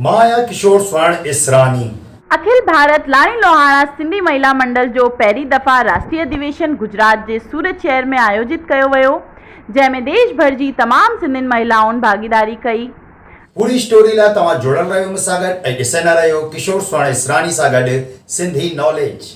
माया किशोर स्वर्ण इसरानी। अखिल भारत लाणी लोहाणा सिंधी महिला मंडल जो पहिरीं दफ़ा राष्ट्रीय अधिवेशन गुजरात जे सूरत शहर में आयोजित कयो वियो, जंहिंमें देश भर जी तमाम सिंधियुनि महिलाउनि भागीदारी कई। पूरी स्टोरी लाइ तव्हां जुड़ल रहियो मूंसां गॾु ऐं ॾिसंदा रहियो किशोर स्वर्ण इसरानी सां गॾु सिंधी नॉलेज।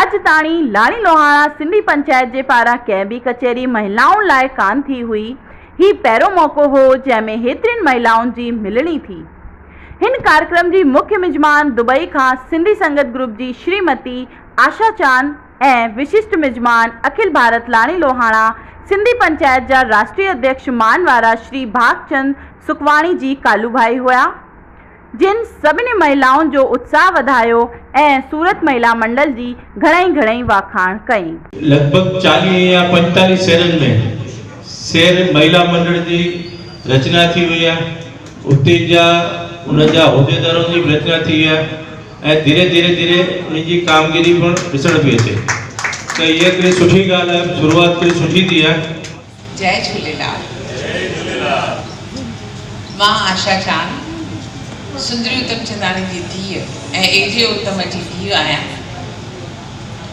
अज ताणी लाणी लोहाणा सिंधी पंचायत जे पारां कंहिं बि कचहरी महिलाउनि लाइ कान थी हुई। ही पहिरों मौक़ो हो जंहिंमें हेतिरियुनि महिलाउनि जी मिलणी थी। हिन कार्यक्रम जी मुख्य मिज़मान दुबई खां सिंधी संगत ग्रुप जी श्रीमती आशा चांद ऐं विशिष्ट मिज़मान अखिल भारत लाणी लोहाणा सिंधी पंचायत जा राष्ट्रीय अध्यक्ष मानवारा श्री भागचंद सुखवाणी जी कालूभाई हुआ, जिन सभिनी महिलाउनि जो उत्साह वधायो ऐं सूरत महिला मंडल जी घणई वाखाण कई। लगभग 40 या 45 शहरनि में शहर महिला मंडल जी रचना थी हुई है। उते जा उन जा उहिदेदारों जी रचना थी है ऐं धीरे धीरे उनकी कामगिरी पण ॾिसण पई अचे। त इहा हिकिड़ी सुठी ॻाल्हि आहे, शुरूआत हिकिड़ी सुठी थी आहे। जय झूलेलाल। मां आशा चांद सुंदरी उत्तम चंदानी जी धीउ ऐं एजे उत्तम जी धीउ आहियां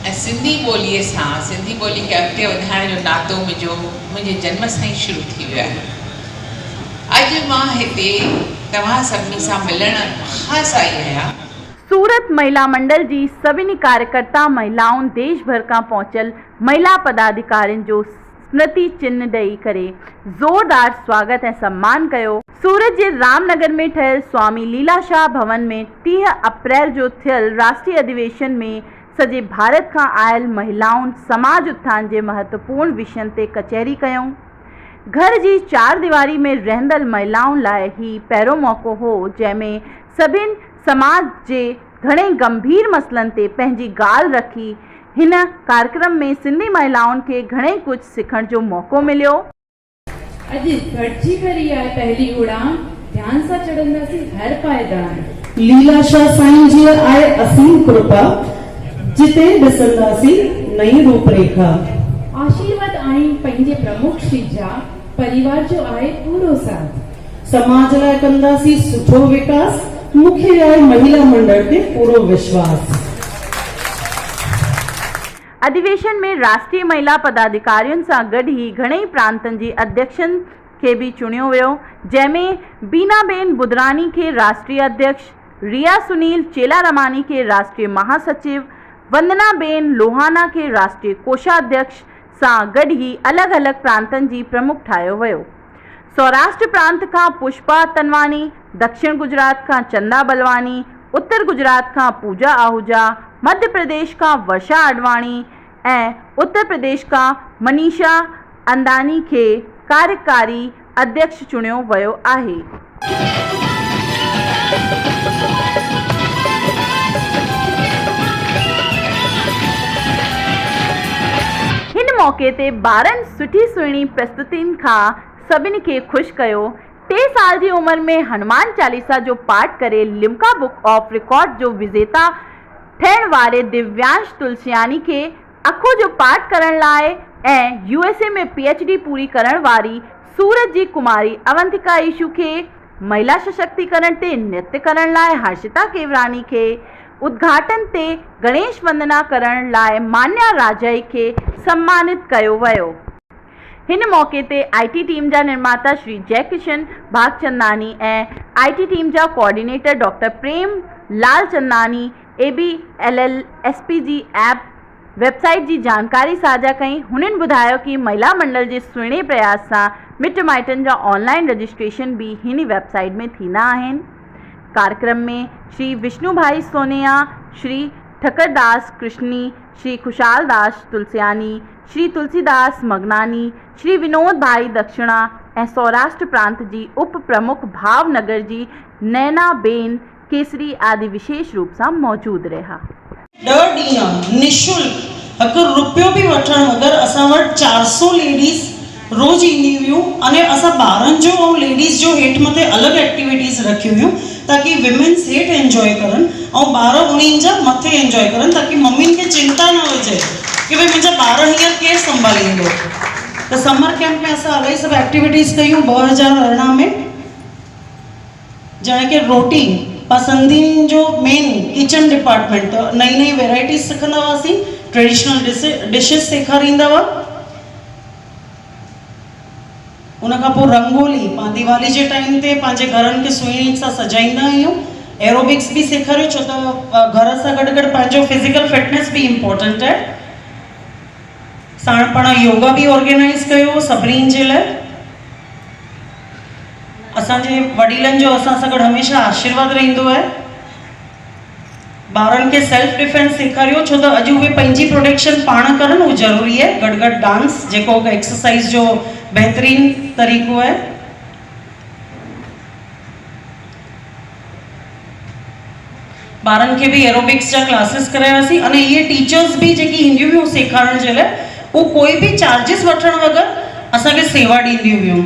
ऐं सिंधी ॿोलीअ सां सिंधी ॿोली खे अॻिते वधाइण जो नातो मुंहिंजे जन्म सां ई शुरू थी वियो आहे। अॼु मां हिते तव्हां सभिनी सां मिलण ख़ासि आई आहियां। सूरत महिला मंडल जी सभिनी कार्यकर्ता महिलाउनि देश भर खां पहुचल महिला पदाधिकारियुनि जो स्मृति चिन्ह ॾेई करे ज़ोरदार स्वागत ऐं सम्मान कयो। सूरत जे रामनगर में ठहियल स्वामी लीलाशाह भवन में 30 अप्रैल जो थियल राष्ट्रीय अधिवेशन में सॼे भारत खां आयल महिलाउनि समाज उत्थान जे महत्वपूर्ण विषयनि ते कचहरी कयूं। घर जी चार दीवारी में रहंदड़ महिलाउनि लाइ ही पहिरों मौक़ो हो जंहिंमें सभिनी समाज जे घणे गंभीर मसइलनि ते पंहिंजी ॻाल्हि रखी। हिन कार्यक्रम में सिंधी महिलाउनि खे घणेई कुझु सिखण जो मौक़ो मिलियो। अॼु गॾिजी करी आहे पहली उड़ान, ध्यान सां चढ़ंदासीं हर पायदान। लीलाशाह साईं जी आहे असीम कृपा, जिते ॾिसंदासीं नई रूपरेखा। आशीर्वाद आहिनि पंहिंजे प्रमुख श्री जा, परिवार जो आहे पूरो साथ। समाज लाइ कंदासीं सुठो विकास, मूंखे आहे महिला मंडल ते पूरो विश्वास। अधिवेशन में राष्ट्रीय महिला पदाधिकारियों सां गॾु ही घणेई प्रांतनि जी अध्यक्षनि खे भी चुनियो वियो, जंहिंमें बीनाबेन बुधरानी के राष्ट्रीय अध्यक्ष, रिया सुनील चेलारमानी के राष्ट्रीय महासचिव, वंदनाबेन लोहाना के राष्ट्रीय कोषाध्यक्ष सां गॾु ही अलॻि अलॻि प्रांतनि जी प्रमुख ठाहियो वियो। सौराष्ट्र प्रांत खां पुष्पा तनवानी, दक्षिण गुजरात खां चंदा बलवानी, उत्तर गुजरात खां पूजा आहूजा, मध्य प्रदेश का वर्षा अडवाणी ऐं उत्तर प्रदेश का मनीषा अंदानी के कार्यकारी अध्यक्ष चुनियो वियो आहे। हिन मौके ते ॿारनि सुठी सुहिणी प्रस्तुतियुनि खां सभिनी खे ख़ुशि कयो। 3 साल जी उम्र में हनुमान चालीसा जो पाठ करे लिम्का बुक ऑफ रिकॉर्ड जो विजेता ठहिण वारे दिव्यांश तुलसियानी के अखो जो पाठ करण लाइ ऐं USA में PhD पूरी करण वारी सूरत जी कुमारी अवंतिका ईशू के महिला सशक्तिकरण ते नृत्य करण लाइ हर्षिता केवरानी के उद्घाटन ते गणेश वंदना करण लाइ मान्या राजाई के सम्मानित कयो वियो। हिन मौके ते IT टीम जा निर्माता श्री जयकिशन भागचंदानी ऐं IT टीम जा coordinator doctor Prem Lalchandani ABLL SPG app website जी जानकारी साझा कई। हुननि ॿुधायो कि महिला मंडल जे सुहिणे प्रयास सां मिट माइटनि जा ऑनलाइन रजिस्ट्रेशन भी हिन वेबसाइट में थींदा आहिनि। कार्यक्रम में श्री विष्णु भाई सोनिया, श्री ठकरदास कृष्णी, श्री खुशाल दास तुलसियानी, श्री तुलसीदास मगनानी, श्री विनोद भाई दक्षिणा ऐं सौराष्ट्र प्रांत जी उप प्रमुख भावनगर जी नैना बेन केसरी आदि विशेष रूप सां मौजूद रहा। ॾह ॾींहं निशुल्क हिकु रुपयो बि वठण वगैर असां वटि 400 लेडीज़ रोज़ ईंदी हुयूं अने असां ॿारनि जो ऐं लेडीज़ जो हेठि मथे अलॻि एक्टिविटीज़ रखियूं हुयूं ताकि विमेन्स हेठ एंजॉय करन और ॿार उन्हनि जा मथे एंजॉय करन ताकि मम्मियुनि खे चिंता न हुजे कि भाई मुंहिंजा ॿार हींअर केरु संभालींदो। त समर कैंप में असां इलाही सभु एक्टिविटीज़ कयूं 2018 में, ॼण की रोटी पसंदीन जो मेन किचन डिपार्टमेंट त नई नई वेराइटीज़ सिखंदा हुआसीं, ट्रेडिशनल डिशेस सेखारींदा हुआ। उनखां पोइ रंगोली पाण दिवाली जे टाइम ते पंहिंजे घरनि खे सुहिणी सां सजाईंदा आहियूं। एरोबिक्स बि सेखारियो छो त घर सां गॾु गॾु पंहिंजो फिज़िकल फिटनेस बि इम्पोर्टेंट आहे। साण पाण योगा बि ऑर्गेनाइज़ कयो सभिनीनि जे लाइ। असांजे वॾीलनि जो असां सां गॾु हमेशह आशीर्वाद रहंदो आहे। ॿारनि खे सेल्फ डिफेंस सेखारियो छो त अॼु उहे पंहिंजी प्रोटेक्शन पाण करनि, उहो ज़रूरी आहे। गॾु गॾु डांस जेको एक्सरसाइज जो बहितरीन तरीक़ो आहे। ॿारनि खे बि एरोबिक्स जा क्लासेस करायासीं अने इहे टीचर्स बि जेकी ईंदियूं हुयूं सेखारण जे लाइ, उहो कोई बि चार्जिस वठण बग़ैर असांखे सेवा ॾींदियूं हुयूं।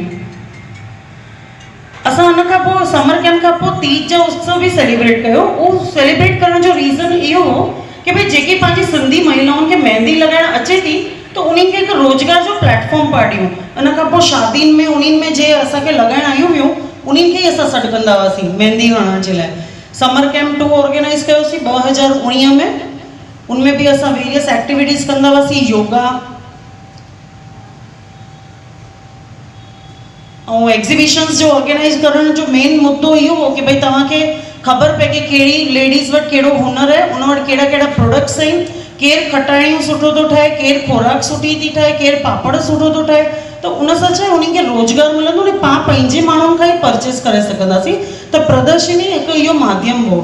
असां हुन खां पोइ समर कैंप खां पोइ तीज जो उत्सव बि सेलिब्रेट कयो। उहो सेलिब्रेट करण जो रीज़न इहो हो कि भाई जेकी पंहिंजी सिंधी महिलाउनि खे मेहंदी लॻाइण अचे थी त उन्हनि खे हिकु रोज़गार जो प्लेटफॉर्म पाड़ियूं। उन खां पोइ शादियुनि में उन्हनि में जे असांखे लॻाइण आयूं हुयूं उन्हनि खे ई असां सॾु कंदा हुआसीं मेहंदी हणण जे लाइ। समर कैंप 2 ऑर्गेनाइज़ कयोसीं 2019 में। उनमें बि असां वेरियस एक्टिविटीज़ कंदा हुआसीं, योगा ऐं एग्ज़िबिशन्स जो ऑर्गेनाइज़ करण जो मेन मुद्दो इहो हो कि भाई तव्हांखे ख़बर पए कि कहिड़ी लेडीज़ वटि कहिड़ो हुनर आहे, उन वटि कहिड़ा कहिड़ा प्रोडक्ट्स आहिनि, केरु खटाइणियूं सुठो थो ठाहे, केरु खुराक सुठी थी ठाहे, केरु पापड़ सुठो थो ठाहे। त उन सां छा आहे उन्हनि खे रोज़गार मिलंदो ने पाण पंहिंजे माण्हुनि खां ई परचेस करे सघंदासीं। त प्रदर्शनी हिकु इहो माध्यम हो।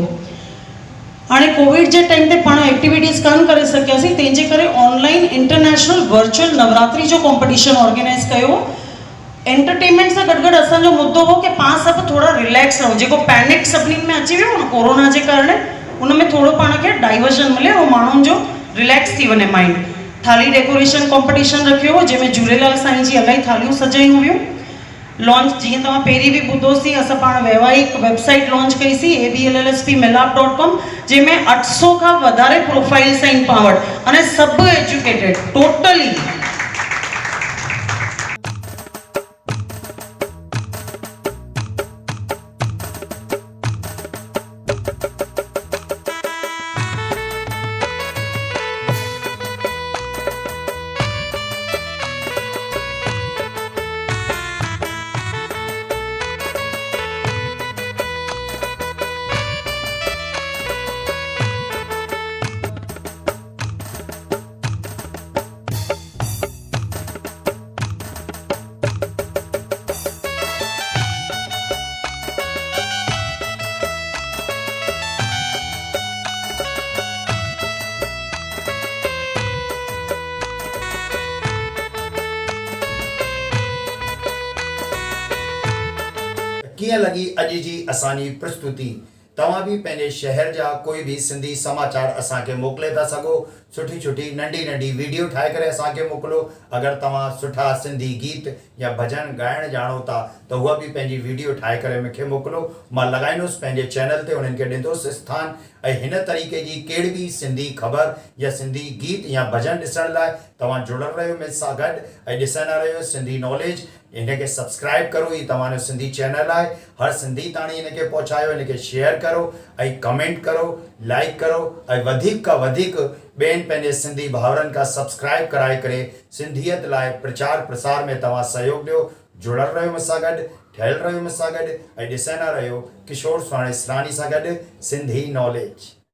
हाणे कोविड जे टाइम ते पाण एक्टिविटीज़ कान करे सघियासीं, तंहिंजे करे ऑनलाइन इंटरनेशनल वर्चुअल नवरात्रि जो कॉम्पिटिशन ऑर्गेनाइज़ कयो। एंटरटेनमेंट सां गॾु गॾु असांजो मुद्दो हो कि पाण सभु थोड़ा रिलैक्स रहो। जेको पैनिक सभिनीनि में अची वियो न कोरोना जे कारण, उन में थोरो पाण खे डाइवर्जन मिले ऐं माण्हुनि जो रिलैक्स थी वञे माइंड। थाली डेकोरेशन कॉम्पिटिशन रखियो हो जंहिंमें झूलेलाल साईं जी इलाही थालियूं सजायूं हुयूं। लॉन्च जीअं तव्हां पहिरीं बि ॿुधोसीं, असां पाण वैवाहिक वेबसाइट लॉन्च कईसीं ABLLSP-Milap.com, जंहिंमें 800 खां वधारे प्रोफाइल्स आहिनि पाण वटि अने सभु एजुकेटेड टोटली। कीअं लॻी अॼु जी असांजी प्रस्तुति। तव्हां बि पंहिंजे शहर जा कोई बि सिंधी समाचार असांखे मोकिले था सघो। सुठी सुठी नंढी नंढी वीडियो ठाहे करे असांखे मोकिलो। अगरि तव्हां सुठा सिंधी गीत या भॼन ॻाइण ॼाणो था त उहा बि पंहिंजी वीडियो ठाहे करे मूंखे मोकिलो। मां लॻाईंदुसि पंहिंजे चैनल ते, उन्हनि खे ॾींदुसि स्थान। ऐं हिन तरीक़े जी कहिड़ी बि सिंधी ख़बर या सिंधी गीत या भॼन ॾिसण लाइ तव्हां जुड़ल रहियो मूं सां गॾु ऐं ॾिसंदा रहियो सिंधी नॉलेज। इनखे सब्सक्राइब करो, ही तव्हांजो सिंधी चैनल आहे। हर सिंधी ताणी इनखे पहुचायो, इनखे शेयर करो ऐं कमेंट करो, लाइक करो ऐं वधीक खां वधीक ॿियनि पंहिंजे सिंधी भाउरनि खां सब्सक्राइब कराए करे सिंधियत लाइ प्रचार प्रसार में तव्हां सहयोग ॾियो। जुड़ल रहियो मूंसां गॾु, ठहियल रहियो मूंसां गॾु ऐं ॾिसंदा रहियो किशोर सुवाणी सरानी सां गॾु सिंधी नॉलेज।